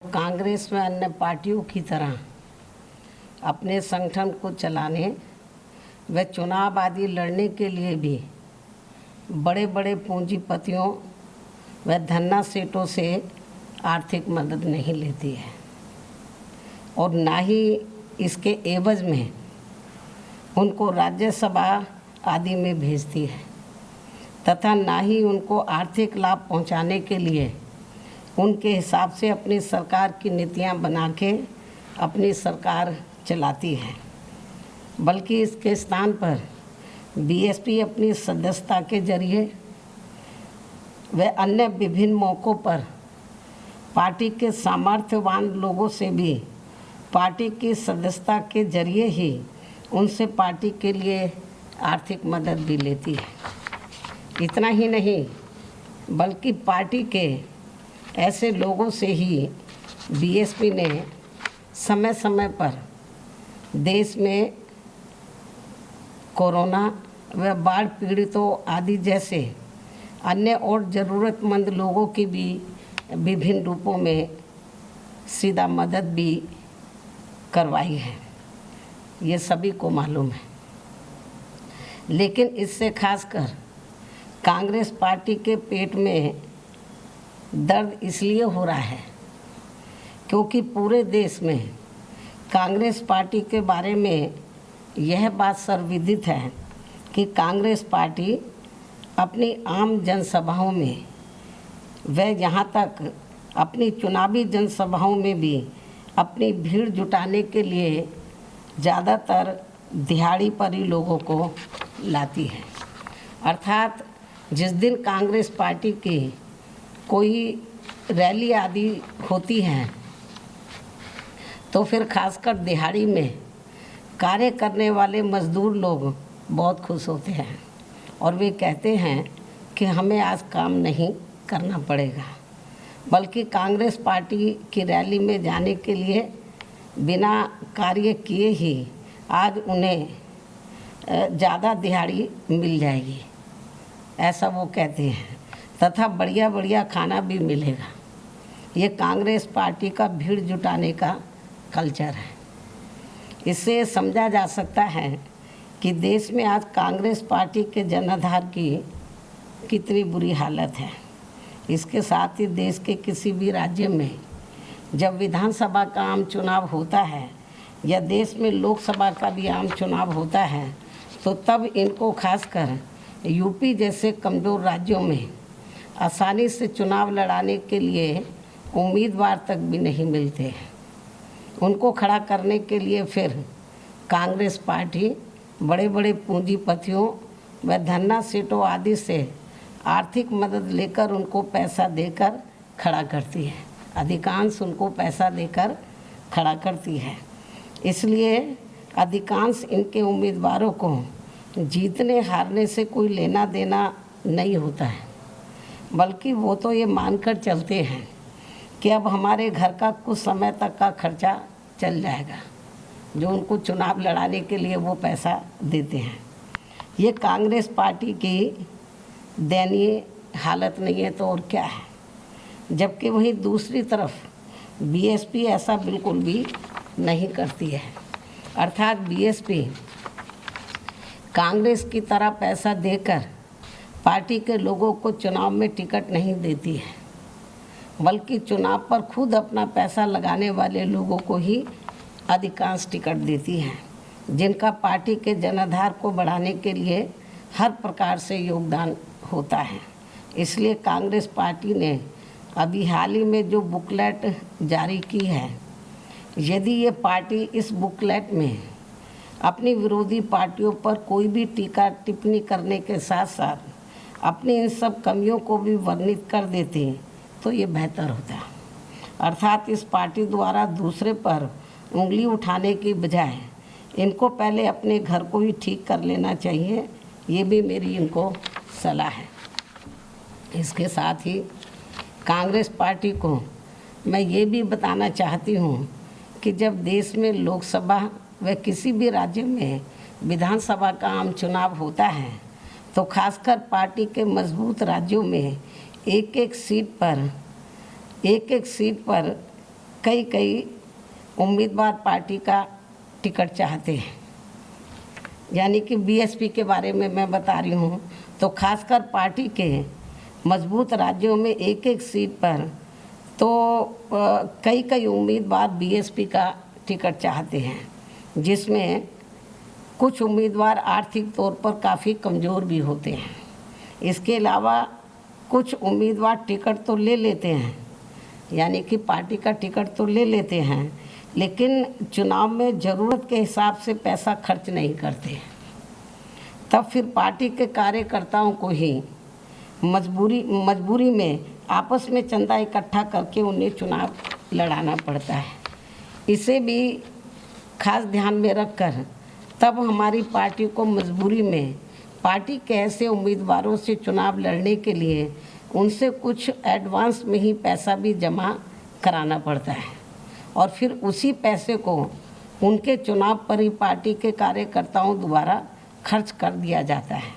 कांग्रेस व अन्य पार्टियों की तरह अपने संगठन को चलाने व चुनाव आदि लड़ने के लिए भी बड़े बड़े पूंजीपतियों व धन्ना सेठों से आर्थिक मदद नहीं लेती है और ना ही इसके एवज में उनको राज्यसभा आदि में भेजती है तथा ना ही उनको आर्थिक लाभ पहुंचाने के लिए उनके हिसाब से अपनी सरकार की नीतियां बना के अपनी सरकार चलाती है, बल्कि इसके स्थान पर बीएसपी अपनी सदस्यता के जरिए व अन्य विभिन्न मौक़ों पर पार्टी के सामर्थ्यवान लोगों से भी पार्टी की सदस्यता के जरिए ही उनसे पार्टी के लिए आर्थिक मदद भी लेती है। इतना ही नहीं बल्कि पार्टी के ऐसे लोगों से ही बीएसपी ने समय समय पर देश में कोरोना व बाढ़ पीड़ितों आदि जैसे अन्य और ज़रूरतमंद लोगों की भी विभिन्न रूपों में सीधा मदद भी करवाई है, ये सभी को मालूम है। लेकिन इससे खासकर कांग्रेस पार्टी के पेट में दर्द इसलिए हो रहा है क्योंकि पूरे देश में कांग्रेस पार्टी के बारे में यह बात सर्वविदित है कि कांग्रेस पार्टी अपनी आम जनसभाओं में व यहाँ तक अपनी चुनावी जनसभाओं में भी अपनी भीड़ जुटाने के लिए ज़्यादातर दिहाड़ी पर ही लोगों को लाती है। अर्थात जिस दिन कांग्रेस पार्टी की कोई रैली आदि होती है तो फिर खासकर दिहाड़ी में कार्य करने वाले मज़दूर लोग बहुत खुश होते हैं और वे कहते हैं कि हमें आज काम नहीं करना पड़ेगा, बल्कि कांग्रेस पार्टी की रैली में जाने के लिए बिना कार्य किए ही आज उन्हें ज़्यादा दिहाड़ी मिल जाएगी, ऐसा वो कहते हैं, तथा बढ़िया बढ़िया खाना भी मिलेगा। ये कांग्रेस पार्टी का भीड़ जुटाने का कल्चर है। इससे समझा जा सकता है कि देश में आज कांग्रेस पार्टी के जनाधार की कितनी बुरी हालत है। इसके साथ ही देश के किसी भी राज्य में जब विधानसभा का आम चुनाव होता है या देश में लोकसभा का भी आम चुनाव होता है तो तब इनको खासकर यूपी जैसे कमज़ोर राज्यों में आसानी से चुनाव लड़ाने के लिए उम्मीदवार तक भी नहीं मिलते हैं। उनको खड़ा करने के लिए फिर कांग्रेस पार्टी बड़े बड़े पूंजीपतियों व धन्ना सेठों आदि से आर्थिक मदद लेकर उनको पैसा देकर खड़ा करती है। अधिकांश उनको पैसा देकर खड़ा करती है। इसलिए अधिकांश इनके उम्मीदवारों को जीतने हारने से कोई लेना देना नहीं होता है, बल्कि वो तो ये मानकर चलते हैं कि अब हमारे घर का कुछ समय तक का खर्चा चल जाएगा, जो उनको चुनाव लड़ाने के लिए वो पैसा देते हैं। ये कांग्रेस पार्टी की दयनीय हालत नहीं है तो और क्या है। जबकि वहीं दूसरी तरफ बीएसपी ऐसा बिल्कुल भी नहीं करती है। अर्थात बीएसपी कांग्रेस की तरह पैसा देकर पार्टी के लोगों को चुनाव में टिकट नहीं देती है, बल्कि चुनाव पर खुद अपना पैसा लगाने वाले लोगों को ही अधिकांश टिकट देती है, जिनका पार्टी के जनाधार को बढ़ाने के लिए हर प्रकार से योगदान होता है। इसलिए कांग्रेस पार्टी ने अभी हाल ही में जो बुकलेट जारी की है, यदि ये पार्टी इस बुकलेट में अपनी विरोधी पार्टियों पर कोई भी टीका टिप्पणी करने के साथ साथ अपनी इन सब कमियों को भी वर्णित कर देते तो ये बेहतर होता। अर्थात इस पार्टी द्वारा दूसरे पर उंगली उठाने की बजाय इनको पहले अपने घर को ही ठीक कर लेना चाहिए, ये भी मेरी इनको सलाह है। इसके साथ ही कांग्रेस पार्टी को मैं ये भी बताना चाहती हूँ कि जब देश में लोकसभा व किसी भी राज्य में विधानसभा का आम चुनाव होता है तो खासकर पार्टी के मजबूत राज्यों में एक एक सीट पर कई कई उम्मीदवार पार्टी का टिकट चाहते हैं। यानी कि बीएसपी के बारे में मैं बता रही हूँ, तो खासकर पार्टी के मजबूत राज्यों में एक एक सीट पर तो कई कई उम्मीदवार बीएसपी का टिकट चाहते हैं, जिसमें कुछ उम्मीदवार आर्थिक तौर पर काफ़ी कमज़ोर भी होते हैं। इसके अलावा कुछ उम्मीदवार टिकट तो ले लेते हैं, यानी कि पार्टी का टिकट तो ले लेते हैं, लेकिन चुनाव में ज़रूरत के हिसाब से पैसा खर्च नहीं करते। तब फिर पार्टी के कार्यकर्ताओं को ही मजबूरी में आपस में चंदा इकट्ठा करके उन्हें चुनाव लड़ाना पड़ता है। इसे भी खास ध्यान में रखकर तब हमारी पार्टी को मजबूरी में पार्टी के ऐसे उम्मीदवारों से चुनाव लड़ने के लिए उनसे कुछ एडवांस में ही पैसा भी जमा कराना पड़ता है, और फिर उसी पैसे को उनके चुनाव पर ही पार्टी के कार्यकर्ताओं द्वारा खर्च कर दिया जाता है,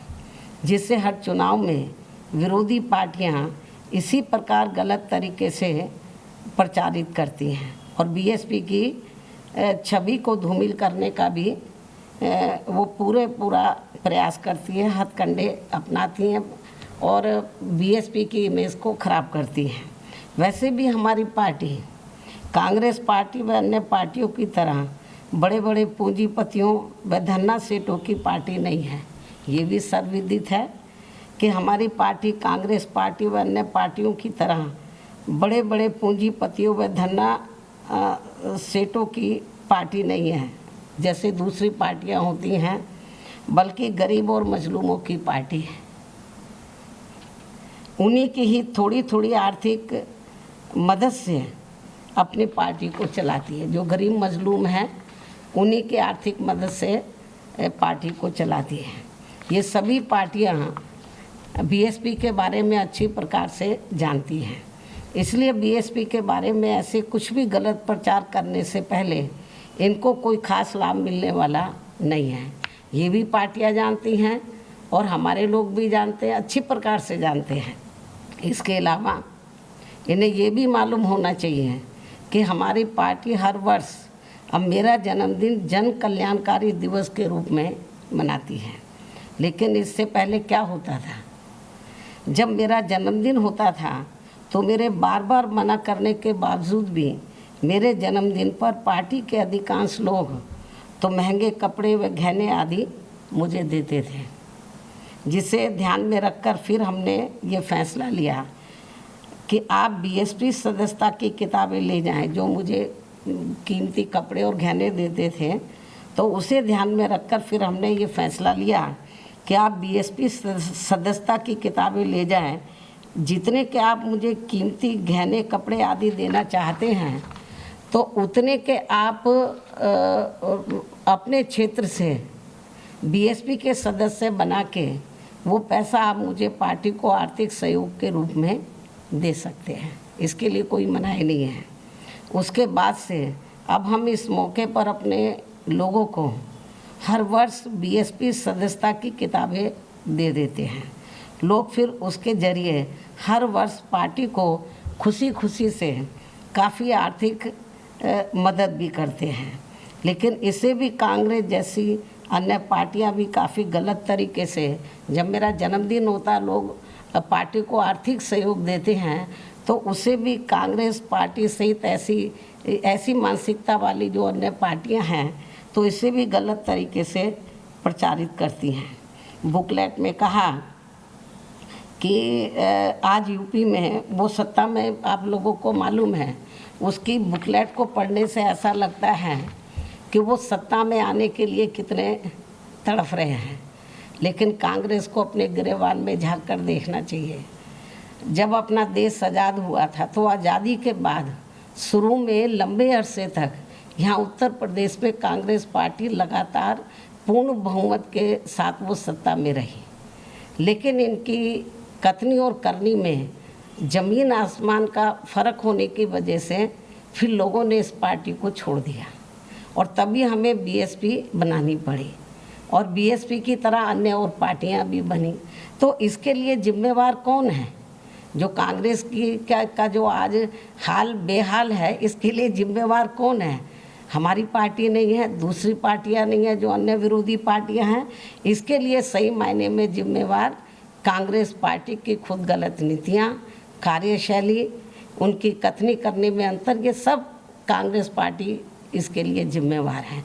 जिससे हर चुनाव में विरोधी पार्टियां इसी प्रकार गलत तरीके से प्रचारित करती हैं और बीएसपी की छवि को धूमिल करने का भी वो पूरा प्रयास करती है, हथकंडे अपनाती हैं और बीएसपी की इमेज को ख़राब करती हैं। वैसे भी हमारी पार्टी कांग्रेस पार्टी व अन्य पार्टियों की तरह बड़े बड़े पूंजीपतियों व धन्ना सेठों की पार्टी नहीं है। ये भी सर्वविदित है कि हमारी पार्टी कांग्रेस पार्टी व अन्य पार्टियों की तरह बड़े बड़े पूंजीपतियों व धन्ना सेठों की पार्टी नहीं है जैसे दूसरी पार्टियां होती हैं, बल्कि गरीब और मजलूमों की पार्टी है। उन्हीं की ही थोड़ी थोड़ी आर्थिक मदद से अपनी पार्टी को चलाती है। जो गरीब मजलूम हैं उन्हीं के आर्थिक मदद से पार्टी को चलाती है। ये सभी पार्टियां बीएसपी के बारे में अच्छी प्रकार से जानती हैं, इसलिए बीएसपी के बारे में ऐसे कुछ भी गलत प्रचार करने से पहले इनको कोई खास लाभ मिलने वाला नहीं है। ये भी पार्टियां जानती हैं और हमारे लोग भी जानते हैं, अच्छी प्रकार से जानते हैं। इसके अलावा इन्हें ये भी मालूम होना चाहिए कि हमारी पार्टी हर वर्ष अब मेरा जन्मदिन जन कल्याणकारी दिवस के रूप में मनाती है। लेकिन इससे पहले क्या होता था, जब मेरा जन्मदिन होता था तो मेरे बार बार मना करने के बावजूद भी मेरे जन्मदिन पर पार्टी के अधिकांश लोग तो महंगे कपड़े व गहने आदि मुझे देते थे, जिसे ध्यान में रखकर फिर हमने ये फैसला लिया कि आप बीएसपी सदस्यता की किताबें ले जाएं। जो मुझे कीमती कपड़े और गहने देते थे, तो उसे ध्यान में रखकर फिर हमने ये फैसला लिया कि आप बीएसपी सदस्यता की किताबें ले जाएं। जितने के आप मुझे कीमती गहने कपड़े आदि देना चाहते हैं, तो उतने के आप अपने क्षेत्र से बीएसपी के सदस्य बना के वो पैसा आप मुझे पार्टी को आर्थिक सहयोग के रूप में दे सकते हैं। इसके लिए कोई मनाही नहीं है। उसके बाद से अब हम इस मौके पर अपने लोगों को हर वर्ष बीएसपी सदस्यता की किताबें दे देते हैं। लोग फिर उसके ज़रिए हर वर्ष पार्टी को खुशी खुशी से काफ़ी आर्थिक मदद भी करते हैं। लेकिन इसे भी कांग्रेस जैसी अन्य पार्टियां भी काफ़ी गलत तरीके से, जब मेरा जन्मदिन होता लोग पार्टी को आर्थिक सहयोग देते हैं, तो उसे भी कांग्रेस पार्टी सहित ऐसी मानसिकता वाली जो अन्य पार्टियां हैं, तो इसे भी गलत तरीके से प्रचारित करती हैं। बुकलेट में कहा कि आज यूपी में वो सत्ता में, आप लोगों को मालूम है, उसकी बुकलेट को पढ़ने से ऐसा लगता है कि वो सत्ता में आने के लिए कितने तड़फ रहे हैं। लेकिन कांग्रेस को अपने गिरेबान में झांक कर देखना चाहिए। जब अपना देश आज़ाद हुआ था, तो आज़ादी के बाद शुरू में लंबे अरसे तक यहाँ उत्तर प्रदेश में कांग्रेस पार्टी लगातार पूर्ण बहुमत के साथ वो सत्ता में रही। लेकिन इनकी कथनी और करनी में ज़मीन आसमान का फ़र्क होने की वजह से फिर लोगों ने इस पार्टी को छोड़ दिया और तभी हमें बीएसपी बनानी पड़ी और बीएसपी की तरह अन्य और पार्टियां भी बनी। तो इसके लिए जिम्मेवार कौन है? जो कांग्रेस की का जो आज हाल बेहाल है, इसके लिए जिम्मेवार कौन है? हमारी पार्टी नहीं है, दूसरी पार्टियां नहीं है, जो अन्य विरोधी पार्टियां हैं। इसके लिए सही मायने में जिम्मेवार कांग्रेस पार्टी की खुद गलत नीतियां, कार्यशैली, उनकी कथनी करने में अंतर, ये सब कांग्रेस पार्टी इसके लिए जिम्मेवार है।